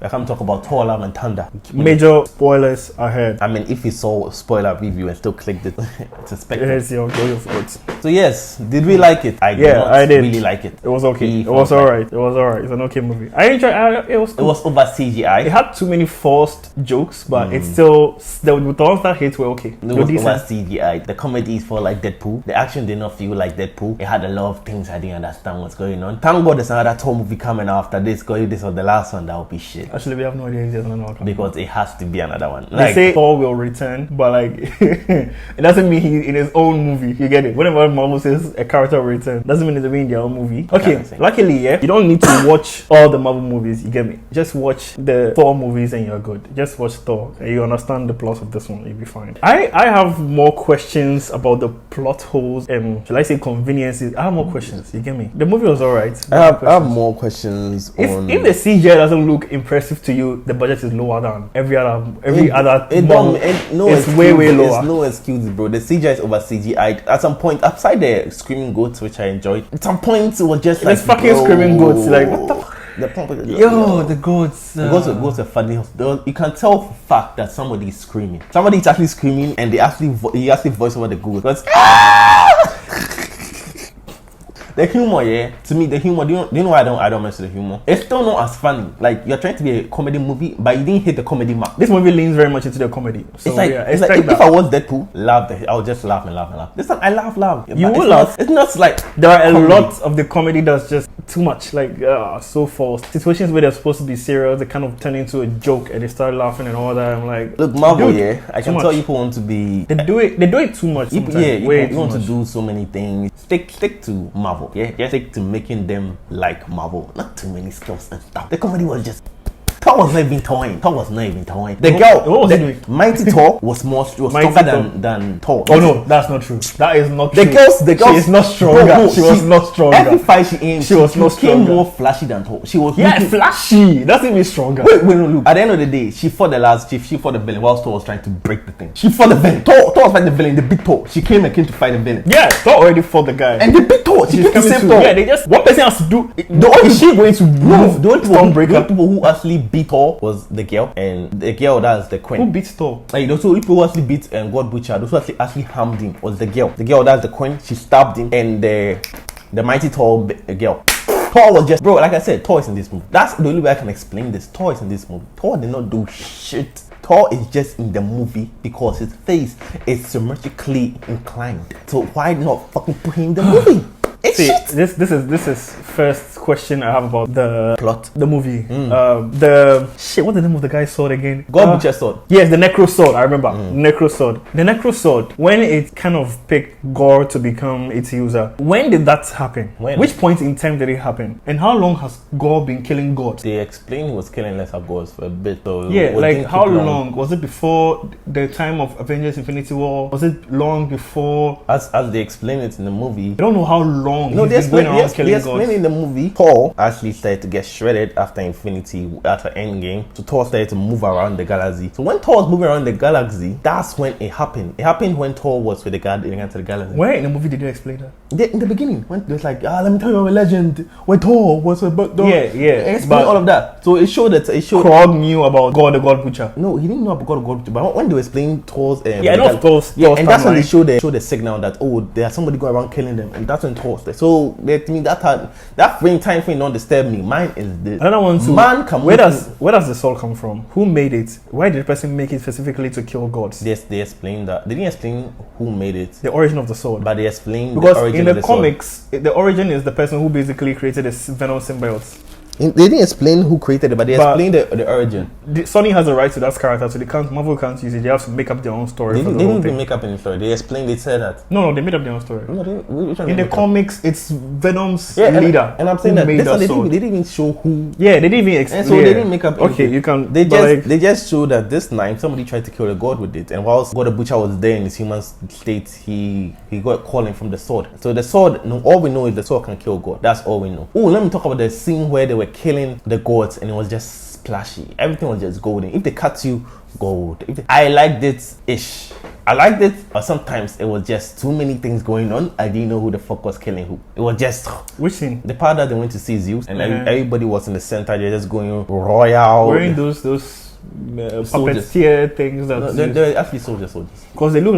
I can't talk about Thor, Love and Thunder. Major spoilers ahead. I mean, if you saw spoiler review and still clicked it, it's expected. Here's your thoughts. So yes, did we like it? I did. Really like it. It was okay. It was alright. It was alright. It's an okay movie. I enjoyed it. It was cool. It was over CGI. It had too many forced jokes, but it's still the ones that hit were okay. It was over CGI. The comedy is for like Deadpool. The action did not feel like Deadpool. It had a lot of things I didn't understand what's going on. Thank God there's another Thor movie coming after this. Because if this was the last one, that would be shit. Actually, we have no idea if there's another one. Because it has to be another one. They say Thor will return, but like it doesn't mean he's in his own movie. You get it? Whenever Marvel says a character will return, doesn't mean they'll be in their own movie. Okay, luckily, you don't need to watch all the Marvel movies. You get me? Just watch the Thor movies and you're good. Just watch Thor and you understand the plot of this one. You'll be fine. I have more questions about the plot holes and shall I say conveniences. I have more questions. You get me? The movie was alright. I have more questions. If the CGI doesn't look impressive to you, the budget is lower than every other. It's way lower. There's no excuse, bro. The CGI is over CGI. At some point, upside the screaming goats, which I enjoyed. At some point, it was just like fucking screaming goats. Like what the fuck? The goats. The goats are funny. You can tell for fact that somebody is screaming. Somebody is actually screaming, and he actually voice over the goat. Because the humor, to me, the humor. Do you know why I don't mess with the humor? It's still not as funny. Like you're trying to be a comedy movie, but you didn't hit the comedy mark. This movie leans very much into the comedy. So, it's like if I was Deadpool, I would just laugh and laugh. This time I laugh. You will laugh. It's not like there are a lot of the comedy that's just too much, like so forced. Situations where they're supposed to be serious, they kind of turn into a joke and they start laughing and all that. I'm like, look, Marvel, I can tell people want to be. They do it too much. You want to do so many things. Stick to Marvel. Yeah, just stick to making them like Marvel. Not too many skills and stuff. The comedy was just. Thor was not even toying. The girl, what was he doing? Mighty Thor was stronger than Thor. Oh no, that's not true. That is not true. The girl, she is not stronger. She was not stronger. Every fight she aimed, she was not stronger. She became more flashy than Thor. She was flashy. That's even stronger. Wait, no, look. At the end of the day, she fought the last chief. She fought the villain while Thor was trying to break the thing. She fought the villain. Thor was fighting the villain. The big Thor. She came to fight the villain. Yeah, Thor already fought the guy. And the big Thor. She came to save Thor. Yeah, they just one person has to do. Is she going to move? The only people who actually beat Thor was the girl, and the girl that's the queen. Who beat Thor? Like those people who actually beat God Butcher, those who actually harmed him was the girl. The girl that's the queen. She stabbed him, and the mighty Thor girl. Thor was just, bro, like I said, Thor is in this movie. That's the only way I can explain this. Thor is in this movie. Thor did not do shit. Thor is just in the movie because his face is symmetrically inclined. So why not fucking put him in the movie? It's shit. This is first question I have about the plot, the movie. The shit. What's the name of the guy's sword again? God Butcher sword. Yes, the Necro sword. I remember Necro sword. The Necro sword. When it kind of picked Gore to become its user, when did that happen? Which point in time did it happen? And how long has Gore been killing gods? They explained he was killing lesser gods for a bit. So yeah, like how long? Was it before the time of Avengers Infinity War? Was it long before? As they explain it in the movie, I don't know how long. No, they explain in the movie. Thor actually started to get shredded after Endgame. So Thor started to move around the galaxy. So when Thor was moving around the galaxy, that's when it happened. It happened when Thor was with the Guardians of the Galaxy. Where in the movie did you explain that? In the beginning, when it was like, let me tell you a legend. When Thor was about Thor. Yeah. Explain all of that. So it showed. Krog knew about God the God Butcher. No, he didn't know about God the God Butcher. But when they were explaining Thor's, I know Thor's. And that's when they showed the signal that there's somebody going around killing them, and that's when Thor. So to me that time frame don't disturb me. Mine is this. Another one too. Where does the sword come from? Who made it? Why did the person make it specifically to kill gods? Yes, they explained that. They didn't explain who made it. The origin of the sword. But they explained because the origin in of the the comics, the origin is the person who basically created the Venom symbiotes. They didn't explain who created it, but they explained the origin. Sony has a right to that character, so Marvel can't use it. They have to make up their own story. They didn't even make up any story. They explained. They said that. No, they made up their own story. No, in the comics, it's Venom's leader. And I'm saying that they didn't even show who. Yeah, they didn't even explain. And so they didn't make up. Okay, you can. They just showed that this knife somebody tried to kill the god with it, and whilst God the Butcher was there in his human state, he got calling from the sword. So the sword, all we know is the sword can kill God. That's all we know. Oh, let me talk about the scene where they were killing the gods and it was just splashy. Everything was just golden. If they cut you, gold. I liked it ish. I liked it, but sometimes it was just too many things going on. I didn't know who the fuck was killing who. It was just Which scene? the part that they went to see Zeus, and everybody was in the center. They're just going royal. Wearing those puppeteer things that No, they're actually soldiers. because they look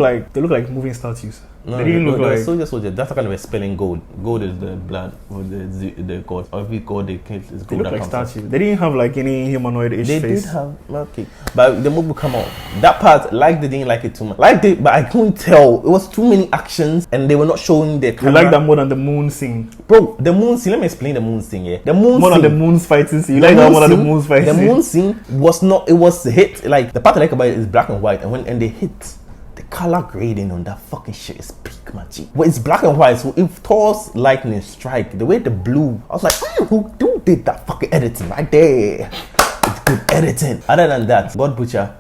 like moving statues. No, they didn't look like soldiers. That's kind of a spelling gold. Gold is the blood of the god. Every god they kill is they gold. look like statues. They didn't have like any humanoid-ish They face. did have okay, but the movie come out. That part, like they didn't like it too much. Like they, but I couldn't tell. It was too many actions, and they were not showing the You camera. like that more than the moon scene? Bro, the moon scene. Let me explain the moon scene. Yeah, the moon More scene. than the moon's fighting scene. You like that more than the moon's fight The scene? moon scene was not. It was hit. Like the part I like about it is black and white, and they hit. The color grading on that fucking shit is peak, my G. Well, it's black and white, so if Thor's lightning strike, the way the blue, I was like, who did that fucking editing right there? It's good editing. Other than that, God Butcher,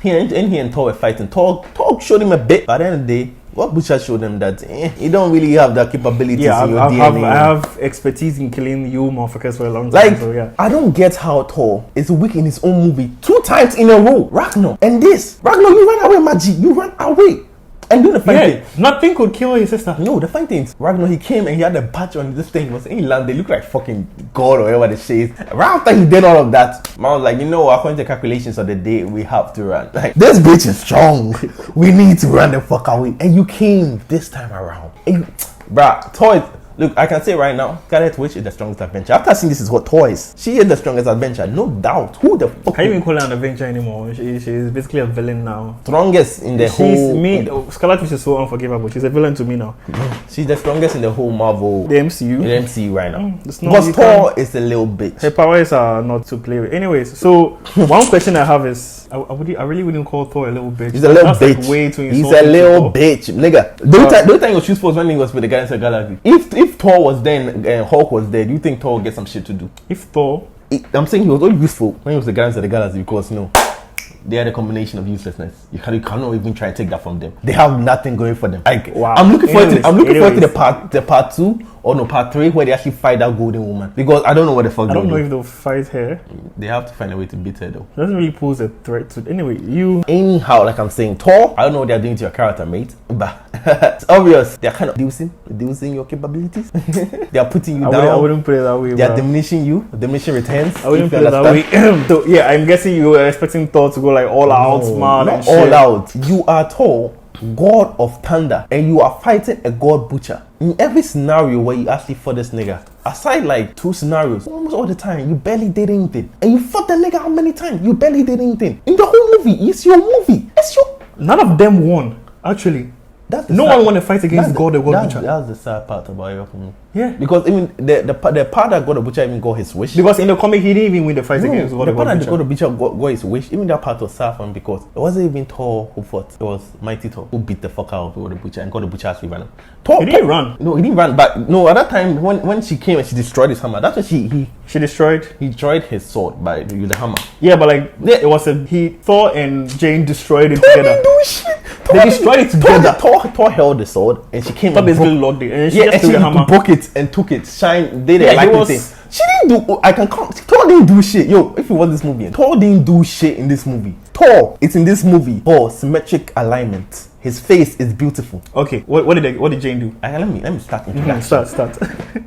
he and Thor were fighting. Thor showed him a bit, but at the end of the day, God Butcher showed him that you don't really have the capabilities in your DNA. I have expertise in killing you motherfuckers for a long time. Like, So yeah. I don't get how Thor is weak in his own movie 2 times in a row. Ragnar and this. Ragnar, you ran away, Maggie. You ran away. And do the fighting. Nothing could kill his sister. No, the funny thing is, Ragnar, he came and he had a patch on this thing. He was in land. They look like fucking God or whatever the shit is. Right after he did all of that, man was like, according to the calculations of the day, we have to run. Like, this bitch is strong. We need to run the fuck away. And you came this time around. Bruh, Thor is, look, I can say right now, Scarlet Witch is the strongest adventure. After seeing this is what Thor is, she is the strongest adventure, no doubt. Who the fuck? Can't even call her an adventure anymore. She's basically a villain now. Strongest in the whole. Scarlet Witch is so unforgivable. She's a villain to me now. She's the strongest in the whole Marvel. The MCU. The MCU right now. Not Because Thor is a little bitch. Her powers are not to play with. Anyways, so one question I have is, I really wouldn't call Thor a little bitch. He's a little That's bitch. Like way too He's a little bitch, nigga. The only time he was useful was when he was with the Guardians of the Galaxy. If Thor was there and Hulk was there, do you think Thor would get some shit to do? If Thor, I'm saying he was only useful when he was the Guardians of the Galaxy because they had a combination of uselessness. You cannot even try and take that from them. They have nothing going for them. Like, wow. I'm looking forward to the part 2 or no part 3 where they actually fight that golden woman, because I don't know what the fuck. I don't know if they'll fight her. They have to find a way to beat her though. It doesn't really pose a threat to. Anyway, anyhow, like I'm saying, Thor, I don't know what they're doing to your character, mate, but it's obvious they're kind of reducing your capabilities. They are putting you down. I wouldn't put it that way. They are diminishing returns. I wouldn't put it that way. So yeah, I'm guessing you were expecting Thor to go like all out, man. Not all out. You are Thor, God of Thunder, and you are fighting a God Butcher. In every scenario where you actually fought this nigga, aside like 2 scenarios, almost all the time, you barely did anything. And you fought the nigga how many times? You barely did anything. In the whole movie, it's your movie. None of them won, actually. No one won a fight against God the God Butcher. That's the sad part about it for me. Yeah. Because even the part that God the Butcher even got his wish. Because in the comic he didn't even win the fight against God the God Butcher. The part that God the Butcher got his wish, even that part was sad for him because it wasn't even Thor who fought. It was Mighty Thor who beat the fuck out of God the Butcher, and God the Butcher actually ran him. He didn't run. No, he didn't run. But no, at that time when she came and she destroyed his hammer, that's when she destroyed. He destroyed his sword with the hammer. Yeah, but like it was Thor and Jane destroyed it together. Didn't do shit. They destroyed it together. Thor held the sword and she came. Thor basically locked it, and she broke it and took it. Shine, did it like the thing. She didn't do. I can come. Thor didn't do shit. Yo, if you watch this movie, Thor didn't do shit in this movie. Thor, it's in this movie. Oh, symmetric alignment. His face is beautiful. Okay, what did Jane do? Let me start. Start.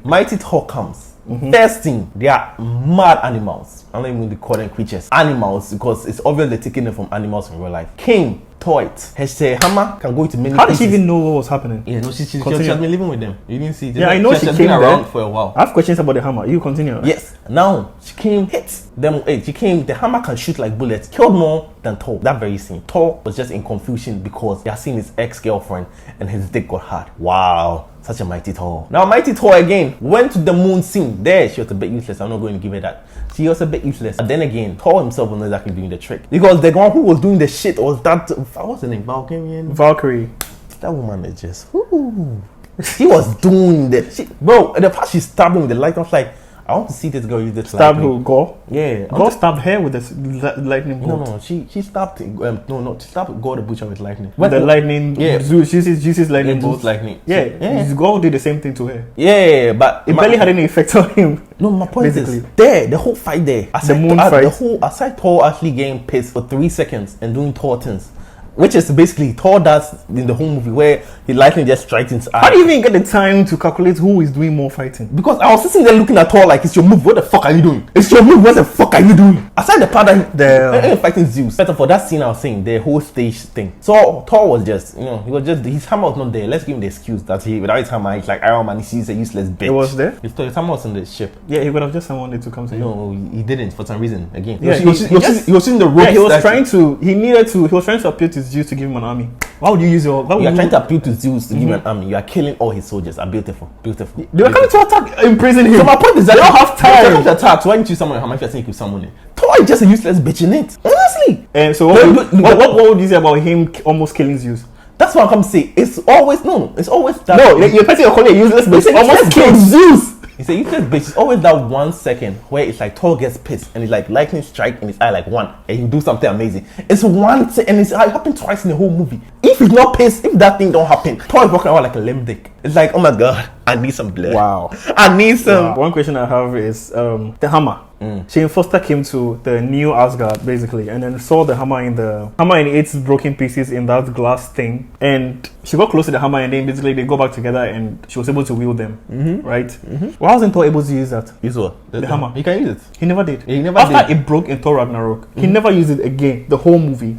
Mighty Thor comes. First thing, they are mad animals. I'm not even going to call them creatures. Animals, because it's obvious they're taking them from animals in real life. King, Toit, her hammer can go into many How did she even know what was happening? Yeah, no, she has been living with them. You didn't see it. Yeah, I know she has came been around there for a while. I have questions about the hammer. You continue. Yes. Now, she came, hit them. She came, the hammer can shoot like bullets. Killed more than Thor. That very scene. Thor was just in confusion because he had seen his ex-girlfriend and his dick got hard. Wow. Such a Mighty Thor. Now, Mighty Thor again went to the moon scene. There, she was a bit useless. I'm not going to give her that. She was a bit useless. But then again, Thor himself was not exactly doing the trick. Because the one who was doing the shit was that... What's her name? Valkyrie. That woman is just... She was doing the shit. Bro, the part she stabbed him with the light, I was like, I want to see this girl use this Stabbed who? Gore? Yeah. Gore stabbed her with the lightning bolt. No, she stabbed she stabbed Gore the Butcher with lightning. With the lightning, yeah. Zeus uses lightning bolt. Lightning. Yeah. Gore did the same thing to her. Yeah, but it barely had any effect on him. No, my point is the whole fight there. The moon fight. Aside Thor actually getting pissed for 3 seconds and doing Thor things. which is basically Thor does in the whole movie, where he lightning just strikes his eye. How do you even get the time to calculate who is doing more fighting? Because I was sitting there looking at Thor like, it's your move. What the fuck are you doing? It's your move. What the fuck are you doing? Aside the part that they're fighting Zeus. Better for that scene I was saying, the whole stage thing. So Thor was just, his hammer was not there. Let's give him the excuse that without his hammer, he's like Iron Man. He sees a useless bitch. It was there? His hammer was on the ship. Yeah, he would have just summoned it to come to him. No, he didn't for some reason. Again, yeah, he was using the ropes. Yeah, he was trying to appeal to Zeus to give him an army. Why would you use your? You are trying to appeal to Zeus to give him an army. You are killing all his soldiers. Are beautiful. They were coming to attack, imprison him. So my point is that they don't have time to attack. So why didn't you summon him? How much you think you summon him? Thor is just a useless bitch in it. Honestly. And so what would you say about him almost killing Zeus? That's what I'm coming to say. It's always that. No, you're person you're calling a useless bitch almost killed Zeus. He said useless bitch. It's always that 1 second where it's like Thor gets pissed and it's like lightning strike in his eye like one, and he'll do something amazing. It's one and it happened twice in the whole movie. If he's not pissed, if that thing don't happen, Thor is walking around like a limb dick. It's like, oh my god, I need some blood. Wow. I need some. Wow. One question I have is the hammer. Jane Foster came to the new Asgard basically, and then saw the hammer in its broken pieces in that glass thing, and she got close to the hammer, and then basically they go back together, and she was able to wield them, right? Why wasn't Thor able to use that? Use what? The hammer. He can use it. He never did. Yeah, he never After it broke in Thor Ragnarok, he never used it again. The whole movie.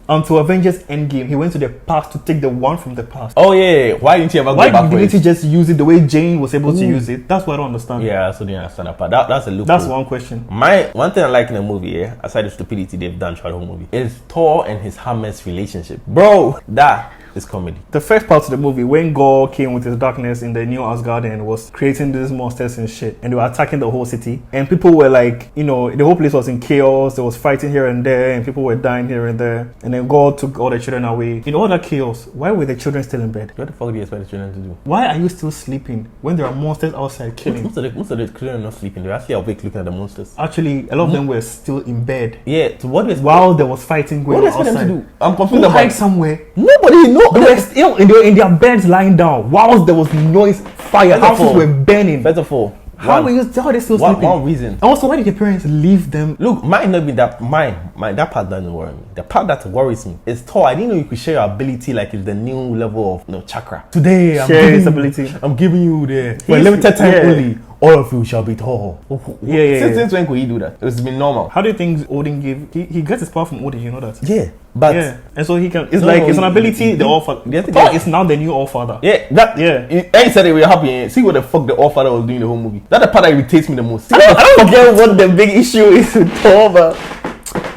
Until Avengers Endgame, he went to the past to take the one from the past. Oh yeah. Why didn't he ever go back? Why didn't he just use it the way Jane was able to use it? That's what I don't understand. Yeah, so they understand that part. That's a loophole. That's one question. One thing I like in the movie, aside the stupidity they've done throughout the whole movie, is Thor and his hammer's relationship. Bro, that is comedy. The first part of the movie, when Gore came with his darkness in the new Asgard and was creating these monsters and shit, and they were attacking the whole city, and people were like, the whole place was in chaos, there was fighting here and there, and people were dying here and there, and then God took all the children away. In all that chaos, why were the children still in bed? What the fuck do you expect the children to do? Why are you still sleeping when there are monsters outside killing? Most of the children are not sleeping. They're actually awake looking at the monsters. Actually, a lot of them were still in bed. Yeah, so while there was fighting going on outside. What do you expect them to do? I'm confused about hide somewhere. Nobody knows. They were still in their beds lying down whilst there was noise, fire, houses were burning. First of all, how are they still sleeping? One reason. And also, why did your parents leave them? Look, might not be that that part doesn't worry me. The part that worries me is Thor. I didn't know you could share your ability like it's the new level of chakra. Today I'm giving you the limited time only. All of you shall be Thor. Since when could he do that? It's been normal. How do you think Odin gave? He gets his power from Odin. You know that? Yeah, but and so he can. It's it's an ability. The All-Father. Thor is now the new All-Father. He said it will happen. See what the fuck the All-Father was doing the whole movie. That's the part that irritates me the most. I don't get what the big issue is with Thor, but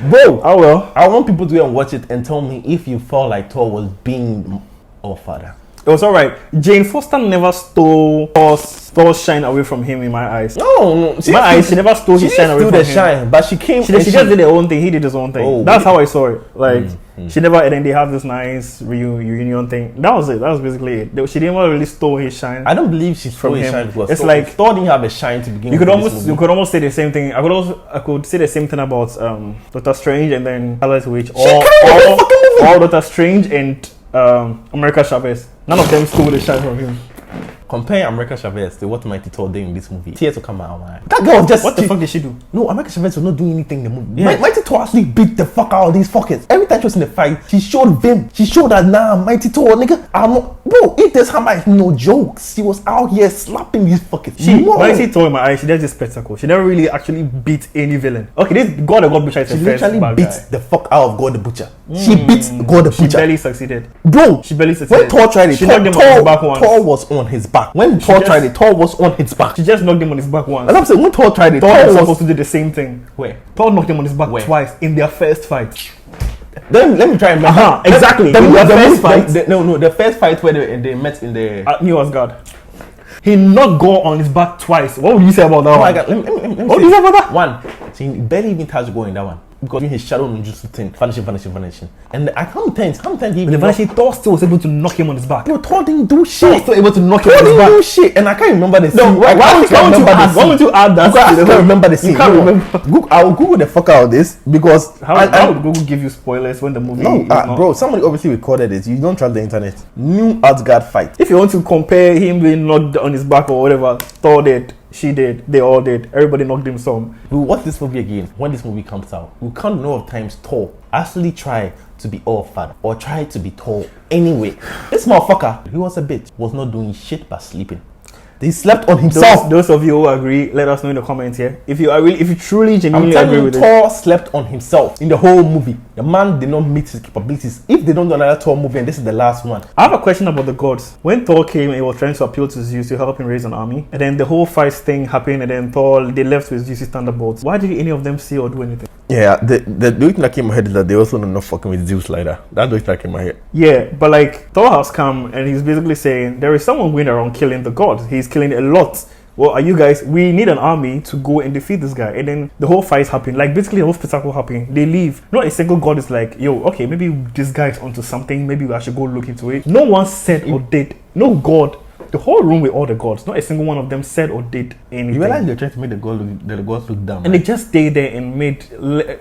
bro, oh well. I want people to go and watch it and tell me if you felt like Thor was being All-Father. It was alright. Jane Foster never stole Thor's shine away from him in my eyes. No. She never stole his shine away from him. Shine, but she came. She just did her own thing. He did his own thing. Oh, that's how I saw it. Like she never, and then they have this nice reunion thing. That was it. That was basically it. She didn't really stole his shine. I don't believe she stole his shine because it's like Thor didn't have a shine to begin with. You could almost say the same thing. I could say the same thing about Doctor Strange and then Scarlet Witch or Doctor Strange and America Chavez. None of them stole the shine from him. Compare America Chavez to what Mighty Thor did in this movie. Tears will come out, man. That girl just... What the fuck did she do? No, America Chavez was not doing anything in the movie. Yeah. Mighty Thor actually beat the fuck out of these fuckers. Every time she was in the fight, she showed vim. She showed that, Mighty Thor, nigga, I'm not... Bro, if this hammer is no jokes. She was out here slapping these fuckers. Mighty Thor in my eyes, she does this spectacle. She never really actually beat any villain. Okay, this God the God Butcher is the first bad guy. She literally beat the fuck out of God the Butcher. She beat God the Butcher. She barely succeeded. Bro, she barely succeeded. When Thor tried it, she knocked him on his back once. Thor was on his back. When Thor tried it, Thor was on his back. She just knocked him on his back once. And I'm saying, when Thor tried it, Thor was supposed to do the same thing. Where? Thor knocked him on his back twice in their first fight. Then let me try and remember. Exactly. The first fight where they met in the New Asgard. He knocked Gore on his back twice. What would you say about that one? Let me what would you say about that? One. So he barely even touched Gore in that one. Because his shadow ninjutsu thing, vanishing. And I can't think he even vanishing, Thor still was able to knock him on his back. Bro, Thor didn't do shit. Thor was still able to knock him on his back. Thor didn't do shit. And I can't remember the scene. No, why would you add that? I can't remember the scene. You can't remember. I will Google the fuck out of this because how would Google give you spoilers when the movie is not? Bro, somebody obviously recorded it. You don't trust the internet. New Asgard fight. If you want to compare him being knocked on his back or whatever Thor did, She did. They all did. Everybody knocked him some. We'll watch this movie again when this movie comes out. We can't know of times Thor actually try to be all fat or try to be tall anyway. This motherfucker, he was a bitch, was not doing shit but sleeping. He slept on himself. Those of you who agree, let us know in the comments here. If you truly genuinely agree with it. Thor slept on himself in the whole movie. The man did not meet his capabilities. If they don't do another Thor movie and this is the last one. I have a question about the gods. When Thor came, he was trying to appeal to Zeus to help him raise an army. And then the whole fight thing happened and then Thor, they left with Zeus' thunderbolts. Why did any of them say or do anything? Yeah, the thing that came in my head is that they also don't know fucking with Zeus like that. That's the thing that came in my head. Yeah, but like Thor has come and he's basically saying there is someone going around killing the gods. He's killing a lot. Well, are you guys? We need an army to go and defeat this guy. And then the whole fight happened. Like basically the whole spectacle happened. They leave. Not a single god is like, yo, okay, maybe this guy is onto something. Maybe I should go look into it. No one said or did. No god. The whole room with all the gods, not a single one of them said or did anything. You realize they're trying to make the gods look dumb. And they just stayed there and made,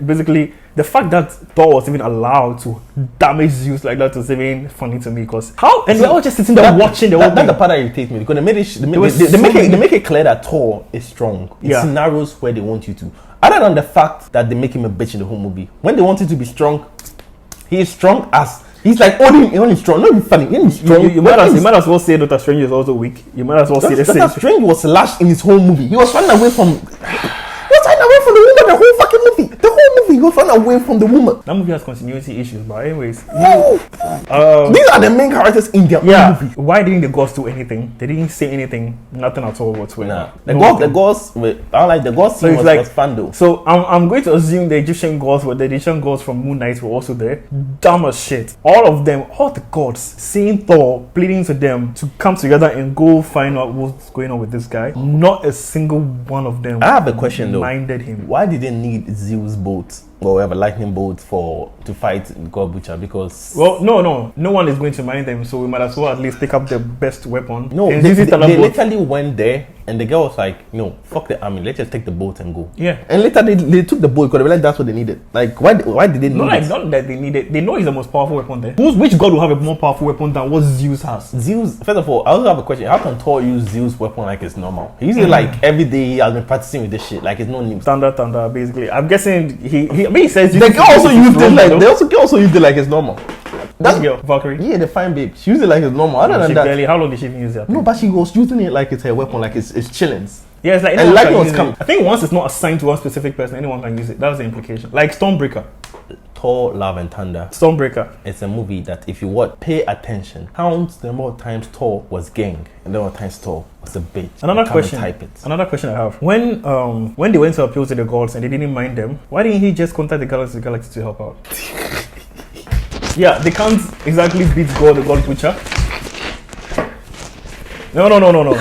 basically, the fact that Thor was even allowed to damage Zeus like that was even funny to me because how? And they're all just sitting there watching the whole thing. That's the part that irritates me because they make it clear that Thor is strong. It's scenarios where they want you to. Other than the fact that they make him a bitch in the whole movie. When they want him to be strong, he is strong as... He's like only strong, not even funny. He's strong. You might as well say Doctor Strange is also weak. You might as well say the same. Doctor Strange was lashed in his whole movie. He was running away from. He was running away from the woman the whole fucking movie. The whole movie he was running away from the woman. That movie has continuity issues, but anyways. These are the main characters in their own movie. Why didn't the gods do anything? They didn't say anything. Nothing at all whatsoever. Nah. The gods. I like the gods. So was fun though. So I'm going to assume the Egyptian gods from Moon Knight were also there. Dumb as shit. All of them, all the gods, seeing Thor, pleading to them to come together and go find out what's going on with this guy. Not a single one of them. I have a question though. Minded him. Why did they need Zeus' boat or whatever lightning bolt to fight God Butcher? Because no one is going to mind them, so we might as well at least pick up the best weapon. No, they literally went there and the girl was like, no, fuck the army, let's just take the boat and go. Yeah. And later they took the boat because they realized that's what they needed. Like why did they need it? Not that they need it. They know he's the most powerful weapon there. Which god will have a more powerful weapon than what Zeus has? Zeus, first of all, I also have a question. How can Thor use Zeus' weapon like it's normal? He uses it like every day. He has been practicing with this shit. Like it's no new. Standard thunder, basically. I'm guessing he says they also used it like they also used it like it's normal. That girl, Valkyrie? Yeah, the fine babe. She used it like it's normal. Other than that, how long did she even use that? No, but she was using it like it's her weapon, like it's chillings. Yeah, it's like and lightning was coming. I think once it's not assigned to one specific person, anyone can use it. That's the implication. Like Stormbreaker. Thor, Love and Thunder. Stormbreaker. It's a movie that if you pay attention, count the number of times Thor was gang and the number of times Thor was a bitch. Another question I have. When they went to appeal to the gods and they didn't mind them, why didn't he just contact the galaxy to help out? Yeah, they can't exactly beat the God Butcher. No.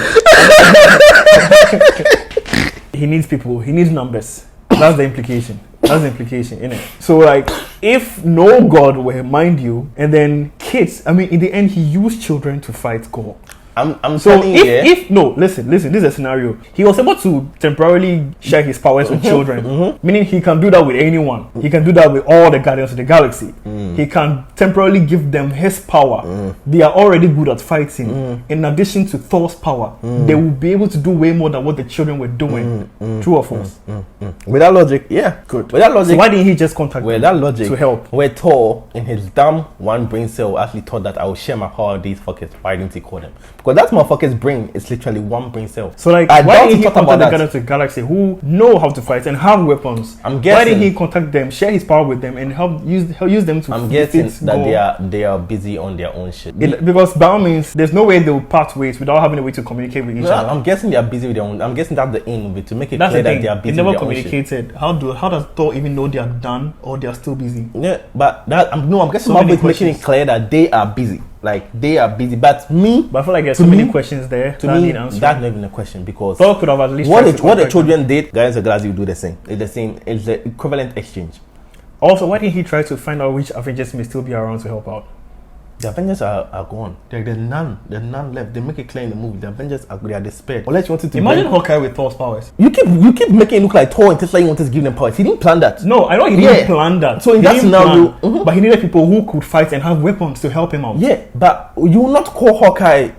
He needs people. He needs numbers. That's the implication. Innit? So like, if no god will mind you, and then kids, I mean, in the end, he used children to fight God. I'm so telling you, listen, this is a scenario. He was able to temporarily share his powers with children, meaning he can do that with anyone. He can do that with all the Guardians of the Galaxy. He can temporarily give them his power. They are already good at fighting. In addition to Thor's power, they will be able to do way more than what the children were doing. True or false? With that logic, yeah, good. With that logic, so why didn't he just contact them to help? Where Thor, in his dumb one brain cell, actually thought that I will share my power with these fuckers. Why didn't he call them? Because that motherfucker's brain is literally one brain cell. So like, why didn't he contact the Guardians of the Galaxy who know how to fight and have weapons? I'm guessing. Why didn't he contact them, share his power with them, and help use them to? I'm guessing that they are busy on their own shit. Because by all means, there's no way they will part ways without having a way to communicate with each other. I'm guessing they are busy with their own. I'm guessing that's the aim of it, to make it clear that they are busy. They never with their communicated. How does Thor even know they are done or they are still busy? Yeah, but I'm guessing Marvel is making it clear that they are busy. Like they are busy, but I feel like there's so many questions there. To me, that's not even a question because Thor could have at least what the children did. Guardians of the Galaxy will do the same. It's the same. It's the equivalent exchange. Also, why didn't he try to find out which Avengers may still be around to help out? The Avengers are gone. There's none left. They make it clear in the movie. The Avengers they are despaired. Unless you wanted to imagine Hawkeye with Thor's powers. You keep making it look like Thor and Tesla wanted to give them powers. He didn't plan that. No, I know he didn't plan that. So in that scenario, but he needed people who could fight and have weapons to help him out. Yeah, but you will not call Hawkeye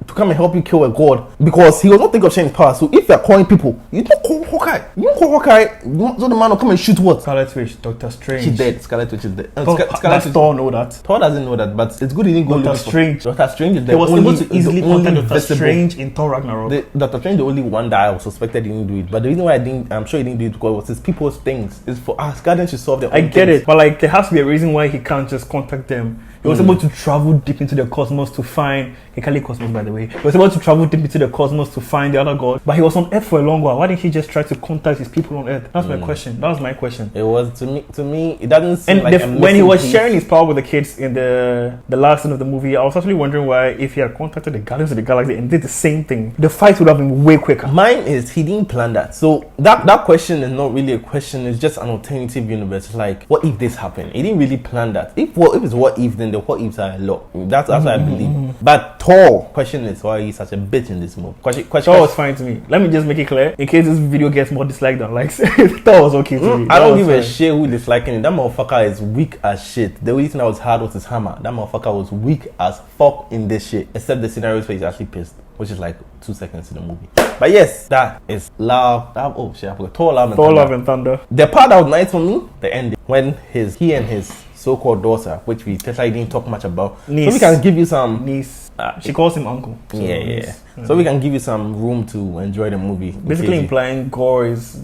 to come and help you kill a god because he was not thinking of sharing his power. So if you're calling people, you don't call Hawkeye. You don't call Hawkeye. So the man will come and shoot what? Scarlet Witch, Doctor Strange. She's dead. Scarlet Witch is dead. Does Thor know that? Thor doesn't know that, but it's good he didn't go Doctor looking for Strange. Doctor Strange is He was able to easily contact Doctor visible. Strange in Thor Ragnarok. Doctor Strange, the only one that I was suspected he didn't do it. But the reason why I'm sure he didn't do it because it was his people's things. It's for us. Guardians should solve their own I get things. it, but like there has to be a reason why he can't just contact them. He was able to travel deep into the cosmos to find. He can't cosmos, by the way. He was able to travel deep into the cosmos to find the other god. But he was on Earth for a long while. Why didn't he just try to contact his people on Earth? That's my question. That was my question. It was to me. It doesn't seem And like when he was sharing his power with the kids in the last scene of the movie, I was actually wondering why, if he had contacted the Guardians of the Galaxy and did the same thing, the fight would have been way quicker. Mine is he didn't plan that. So that question is not really a question. It's just an alternative universe. It's like, what if this happened? He didn't really plan that. If it's what if, then the what ifs are a lot. That's what I believe. But Thor, question is why he's such a bitch in this movie. Thor was fine to me. Let me just make it clear, in case this video gets more disliked than likes. Thor was okay to me. I don't give a shit who disliking it. That motherfucker is weak as shit. The only thing that was hard was his hammer. That motherfucker was weak as fuck in this shit. Except the scenarios where he's actually pissed, which is like 2 seconds in the movie. But yes, that is Love. Oh shit, I forgot. Thor, Love and Thunder. The part that was nice for me, the ending, when he and his so-called daughter, which we especially didn't talk much about, niece. So we can give you some niece. She calls him uncle. So yeah. So we can give you some room to enjoy the movie. Basically implying gore is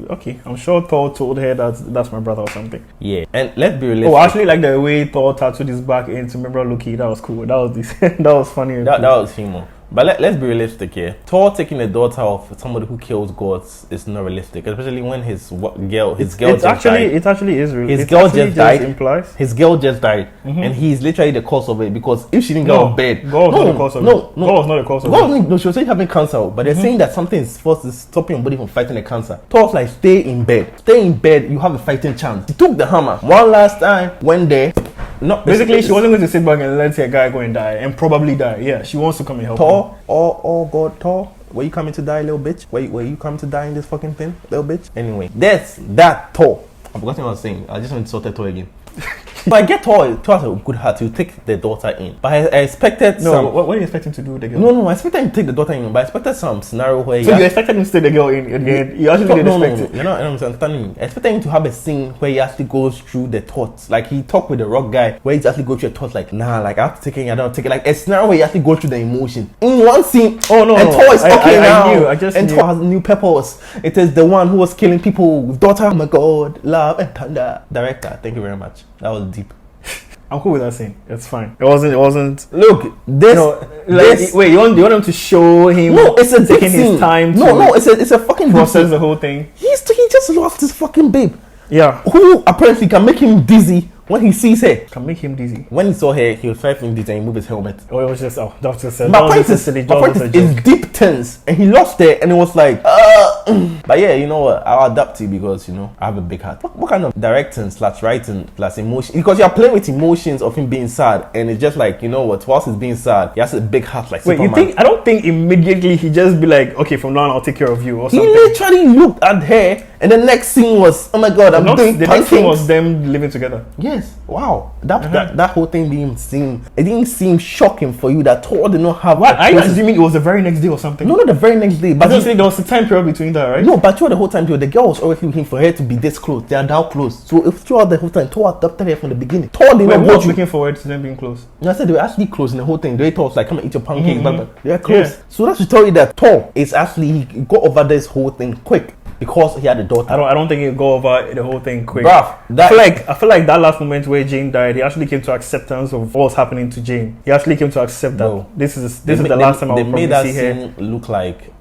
okay. I'm sure Thor told her that's my brother or something. Yeah, and let's be realistic. Oh, I actually like the way Thor tattooed his back into remember Loki. That was cool. That was that was funny. That was humor. But let's be realistic here. Thor taking the daughter of somebody who kills gods is not realistic, especially when his girl just died. It actually is real. His girl just died. Implies. His girl just died, and he's literally the cause of it. Because if she didn't get out of bed, God was not the cause of it. God was not the cause of it. No, she was saying having cancer, but they're saying that something is supposed to stop your body from fighting the cancer. Thor's like, stay in bed. Stay in bed. You have a fighting chance. He took the hammer one last time. Went there. No, basically, she wasn't going to sit back and let a guy go and die and probably die. Yeah, she wants to come and help Thor, him. Oh God, Thor, where you coming to die, little bitch? Where you coming to die in this fucking thing, little bitch? Anyway, that's that Thor. I forgot what I was saying. I just want to sort Thor again. But I get Thor has a good heart to take the daughter in. But I expected what are you expecting to do with the girl? No, I expected him to take the daughter in, but I expected some scenario where you expected him to take the girl in again? You actually didn't expect it. You're not understanding me. I expected him to have a scene where he actually goes through the thoughts. Like he talked with the rock guy where he actually goes through the thoughts like, nah, like I have to take it, I don't take it. Like a scenario where he actually goes through the emotion. In one scene, and Thor is okay now. Thor has new purpose. It is the one who was killing people. Daughter, oh my God, Love and Thunder. Director, thank you very much. That was deep. I'm cool with that scene. It's fine. It wasn't. Look, wait, you want him to show him? No, it's a taking his time. It's a fucking process the whole thing. He just lost his fucking babe. Yeah. Who apparently can make him dizzy when he sees her. Can make him dizzy. When he saw her, he was fighting dizzy and he moved his helmet. Oh, it was just that was just my point is deep tense, and he lost it, and it was like, But yeah, you know what? I'll adapt to you because I have a big heart. What kind of directing / writing / emotion? Because you're playing with emotions of him being sad, and it's just like whilst he's being sad, he has a big heart like Superman. You think? I don't think immediately he just be like, okay, from now on I'll take care of you or something. He literally looked at her, and the next scene was, oh my God, I'm doing the next scene was them living together. Yes. Wow. That whole thing didn't seem shocking for you that Thor did not have. What? Are you assuming it was the very next day or something? No, not the very next day. But there was a time period between that, right? No, but throughout the whole time, the girl was always looking for her to be this close. They are now close. So if throughout the whole time, Thor adopted her from the beginning. Thor did not was looking forward to them being close. I said they were actually close in the whole thing. The way Thor was like, come and eat your pancakes, but they're close. Yeah. So that should tell you that Thor is actually, he got over this whole thing quick. Because he had a daughter. I don't think he'll go over the whole thing quick. Bruv, I feel like that last moment where Jane died, he actually came to acceptance of what was happening to Jane. He actually came to accept that this is the last time I'll probably see her. They made that scene look like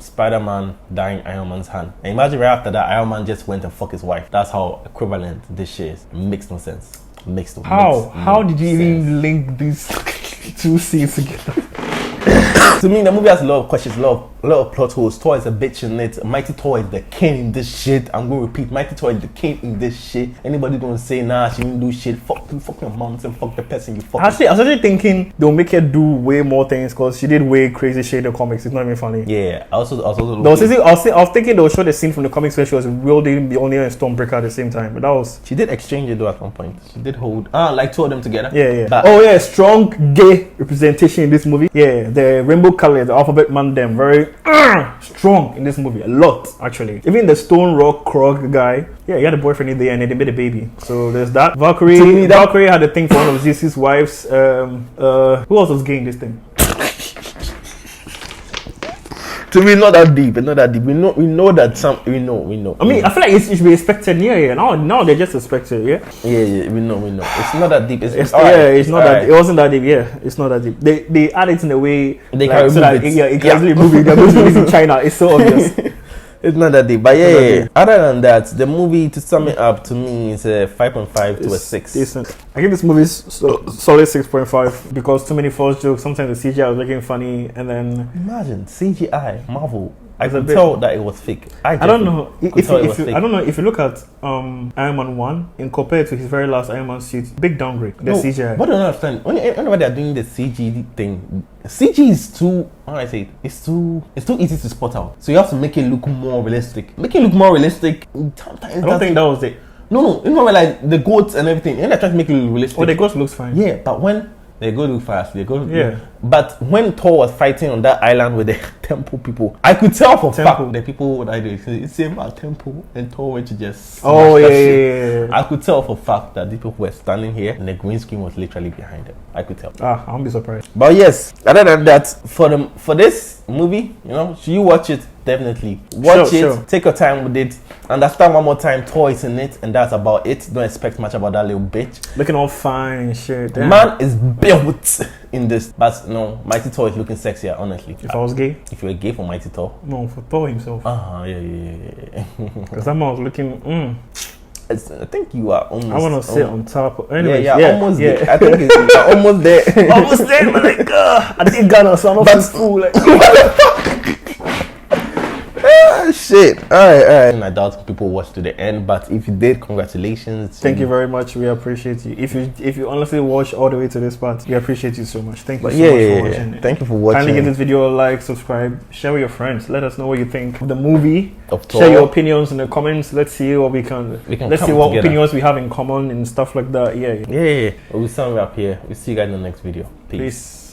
Spider-Man dying Iron Man's hand. And imagine right after that, Iron Man just went and fucked his wife. That's how equivalent this shit is. It makes no sense. How did you even link these two scenes together? To me, the movie has a lot of questions, a lot of a lot of plot holes. Thor is a bitch in it. Mighty Thor is the king in this shit. I'm going to repeat, Mighty Thor is the king in this shit. Anybody gonna say, nah, she didn't do shit, fuck your moms and fuck the person you fuck. Actually, I was actually thinking they'll make her do way more things because she did way crazy shit in the comics. It's not even funny. Yeah, I was thinking they'll show the scene from the comics where she was wielding the Mjolnir and Stormbreaker at the same time, but that was... She did exchange it though at one point. She did hold, like two of them together. Yeah. But Strong gay representation in this movie. Yeah, the rainbow colors, the alphabet man, them very strong in this movie. A lot, actually. Even the Stone Rock Krog guy, yeah, he had a boyfriend in there and they made a baby. So there's that. Valkyrie had a thing for one of Zeus's wives. Who else was gay in this thing? to me, not that deep. It's not that deep. We know that some. We know. I mean, I feel like it should be expected. Yeah. Now they just expected. Yeah. Yeah. We know. It's not that deep. It's not that. It wasn't that deep. Yeah, it's not that deep. They add it in a way they can remove it. Yeah, it can remove it. They're going to release in China. It's so obvious. It's not that deep, but yeah. Other than that, the movie, to sum it up, to me is a 5.5 to a 6. Decent. I give this movie solid 6.5 because too many false jokes. Sometimes the CGI was making funny, and then imagine CGI Marvel. I could tell that it was fake. I don't know I don't know if you look at Iron Man 1 and compare it to his very last Iron Man suit, big downgrade. The CGI. But I don't understand. Whenever they're doing the CG thing, CG is too. How do I say it? It's too easy to spot out. So you have to make it look more realistic. I don't think that was it. No. You know, like the goats and everything. And they're trying to make it look realistic. Oh, the goats looks fine. Yeah, but when they go too fast, But when Thor was fighting on that island with the temple people, I could tell for fact the people what I did. It's same about temple and Thor went to just. Oh yeah. I could tell for fact that these people were standing here and the green screen was literally behind them. I could tell. I won't be surprised. But yes, other than that, for this movie, should you watch it? Definitely watch it. Take your time with it. Understand one more time, Thor is in it, and that's about it. Don't expect much about that little bitch. Looking all fine and shit. Damn. Man is built in this, but no, Mighty Thor is looking sexier. Honestly, if I was gay, if you were gay for Mighty Thor, no, for Thor himself. Yeah. Because that man was looking. I think you are almost. I want to sit on top. Anyway, almost there. I think you're almost there. Almost there, but like, I did Ghana, so I'm not school. Like, shit. Alright. I doubt people watch to the end, but if you did, congratulations. Thank you very much. We appreciate you. If you honestly watch all the way to this part, we appreciate you so much. Thank you so much for watching. Thank you for watching. Kindly give this video a like, subscribe, share with your friends. Let us know what you think of the movie. Of Thor. Share your opinions in the comments. Let's see what we can let's see what together. Opinions we have in common and stuff like that. Yeah. We'll sum it up here. We'll see you guys in the next video. Peace.